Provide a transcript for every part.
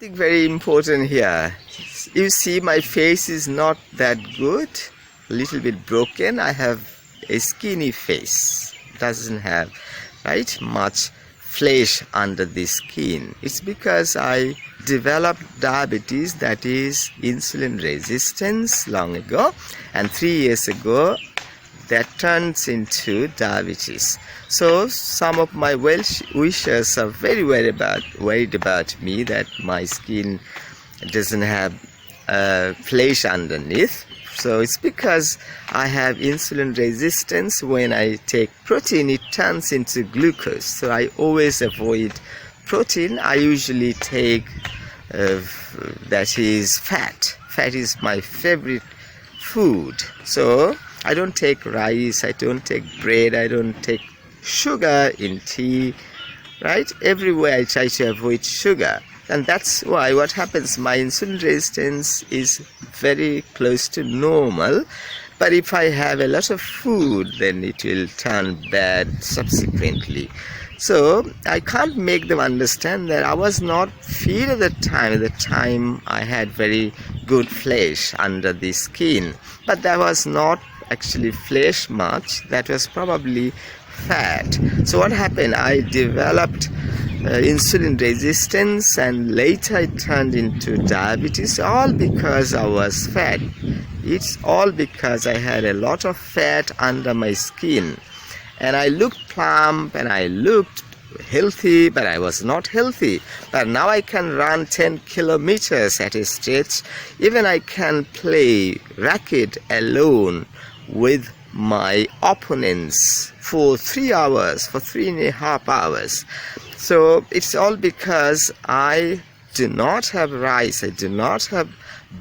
something very important here. You see, my face is not that good, a little bit broken. I have a skinny face, doesn't have much flesh under the skin. It's because I developed diabetes, that is insulin resistance, long ago, and 3 years ago that turns into diabetes. So some of my well-wishers are very worried about me, that my skin doesn't have flesh underneath. So it's because I have insulin resistance. When I take protein, it turns into glucose. So I always avoid protein. I usually take that is fat. Fat is my favorite food. So I don't take rice, I don't take bread, I don't take sugar in tea, Everywhere I try to avoid sugar. And that's why what happens, my insulin resistance is very close to normal. But if I have a lot of food, then it will turn bad subsequently. So I can't make them understand that I was not fit at the time. At the time I had very good flesh under the skin. But that was not actually flesh much, that was probably fat. So what happened, I developed insulin resistance, and later it turned into diabetes, all because I was fat. It's all because I had a lot of fat under my skin, and I looked plump and I looked healthy, but I was not healthy. But now I can run 10 kilometers at a stretch. Even I can play racket alone with my opponents for 3 hours, for 3.5 hours. So it's all because I do not have rice, I do not have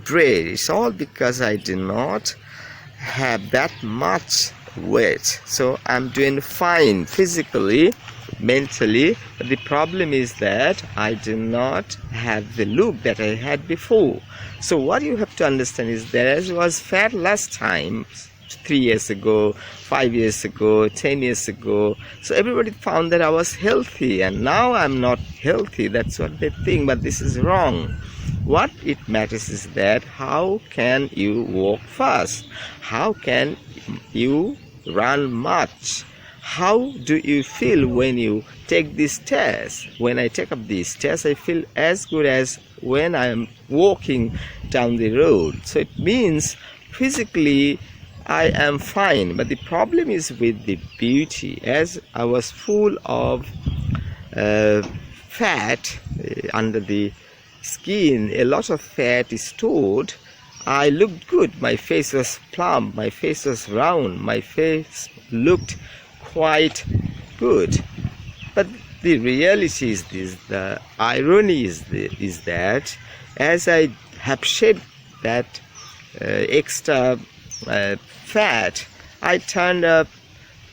bread. It's all because I do not have that much weight. So I'm doing fine physically, mentally, but the problem is that I do not have the look that I had before. So what you have to understand is that I was fat last time, 3 years ago, 5 years ago, 10 years ago. So everybody found that I was healthy, and now I'm not healthy. That's what they think, but this is wrong. What it matters is that how can you walk fast? How can you run much? How do you feel when you take these stairs? When I take up these stairs, I feel as good as when I am walking down the road. So it means physically I am fine, but the problem is with the beauty. As I was full of fat under the skin, a lot of fat is stored, I looked good. My face was plump, my face was round, my face looked quite good. But the reality is this, the irony is that as I have shed that extra fat, I turned up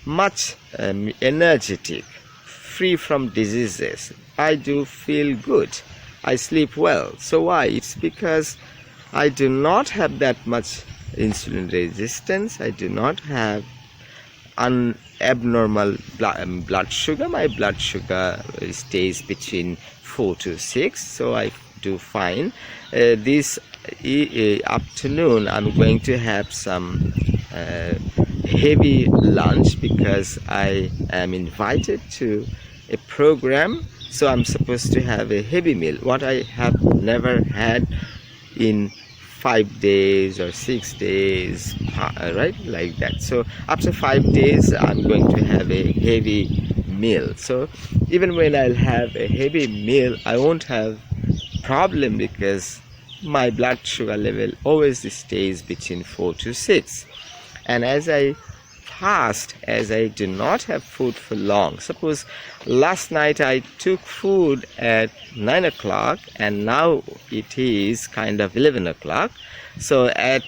much energetic, free from diseases. I do feel good, I sleep well. So why? It's because I do not have that much insulin resistance. I do not have abnormal blood sugar. My blood sugar stays between 4 to 6, so I do fine. This afternoon I'm going to have some heavy lunch because I am invited to a program, so I'm supposed to have a heavy meal, what I have never had in 5 days or 6 days, like that. So after 5 days I'm going to have a heavy meal. So even when I'll have a heavy meal, I won't have problem because my blood sugar level always stays between 4 to 6. And as I fast, as I do not have food for long, suppose last night I took food at 9 o'clock and now it is kind of 11 o'clock. So at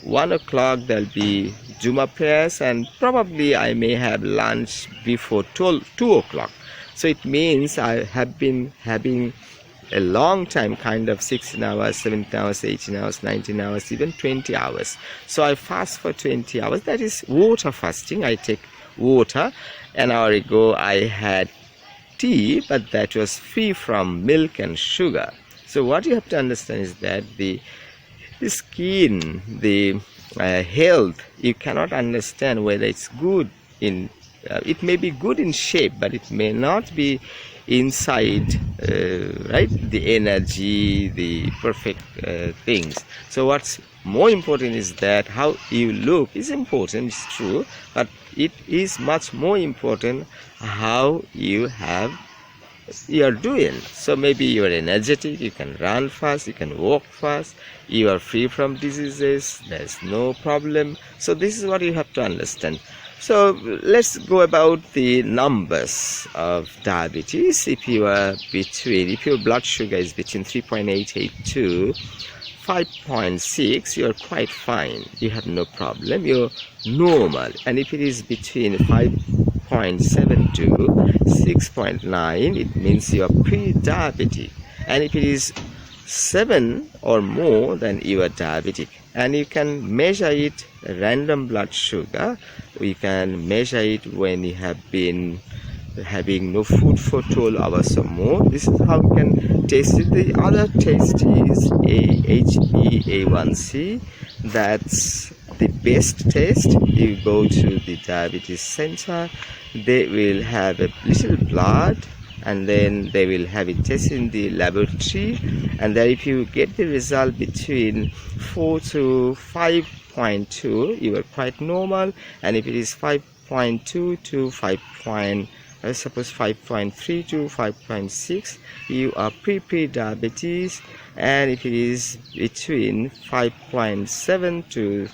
1 o'clock there'll be Juma prayers, and probably I may have lunch before 2 o'clock. So it means I have been having a long time, kind of 16 hours, 17 hours, 18 hours, 19 hours, even 20 hours. So I fast for 20 hours. That is water fasting. I take water. An hour ago I had tea, but that was free from milk and sugar. So what you have to understand is that the skin, the health, you cannot understand whether it's good in it may be good in shape, but it may not be inside, right, the energy, the perfect things. So what's more important is that how you look is important, it's true, but it is much more important how you are doing. So maybe you are energetic, you can run fast, you can walk fast, you are free from diseases, there's no problem. So this is what you have to understand. So let's go about the numbers of diabetes. If your blood sugar is between 3.88 to 5.6, you're quite fine, you have no problem, you're normal. And if it is between 5.7 to 6.9, it means you're pre-diabetic. And if it is 7 or more, then you are diabetic. And you can measure it, random blood sugar. We can measure it when you have been having no food for 12 hours or more. This is how we can taste it. The other taste is HbA1c. That's the best test. You go to the diabetes center, they will have a little blood, and then they will have it tested in the laboratory, and then if you get the result between 4 to 5.2, you are quite normal. And if it is 5.2 to 5.3 to 5.6, you are pre-diabetes. And if it is between 5.7 to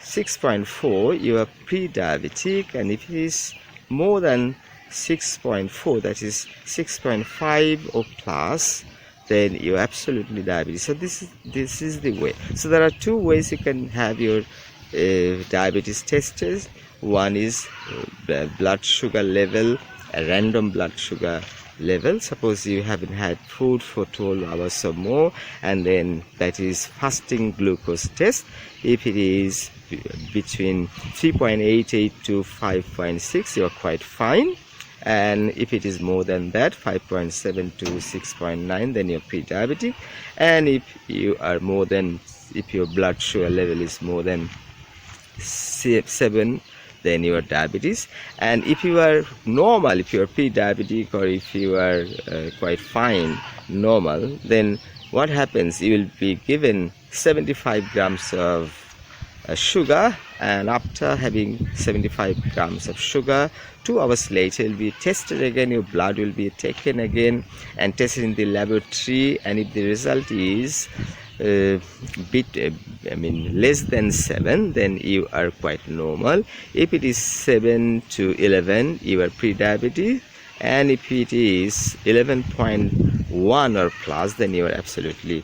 6.4, you are pre-diabetic. And if it is more than 6.4, that is 6.5 or plus, then you're absolutely diabetes. So this is the way. So there are two ways you can have your diabetes tested. One is blood sugar level, a random blood sugar level. Suppose you haven't had food for 12 hours or more, and then that is fasting glucose test. If it is between 3.88 to 5.6, you are quite fine. And if it is more than that, 5.7 to 6.9, then you're pre-diabetic. And if your blood sugar level is more than 7, then you are diabetes. And if you are normal, if you are pre-diabetic, or if you are quite fine, normal, then what happens? You will be given 75 grams of sugar, and after having 75 grams of sugar, 2 hours later it will be tested again. Your blood will be taken again and tested in the laboratory, and if the result is less than 7, then you are quite normal. If it is 7 to 11, you are pre-diabetic. And if it is 11.1 or plus, then you are absolutely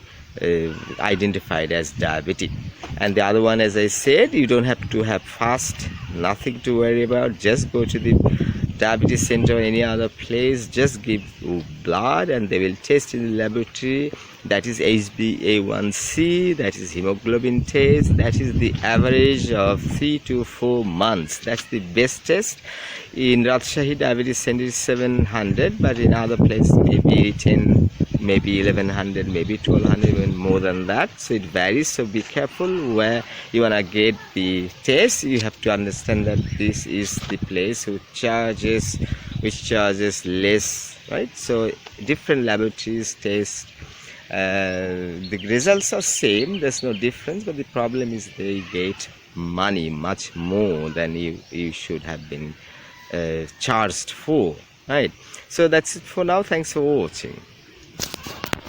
identified as diabetic. And the other one, as I said, you don't have to have fast, nothing to worry about. Just go to the diabetes center or any other place, just give blood and they will test in the laboratory. That is HbA1c, that is hemoglobin test, that is the average of 3 to 4 months. That's the best test. In Rajshahi Diabetes Center is 700, but in other places maybe 10, maybe 1100, maybe 1200, even more than that. So it varies, so be careful where you want to get the test. You have to understand that this is the place which charges less, right? So different laboratories test, the results are same, there's no difference, but the problem is they get money much more than you should have been charged for, right? So that's it for now. Thanks for watching.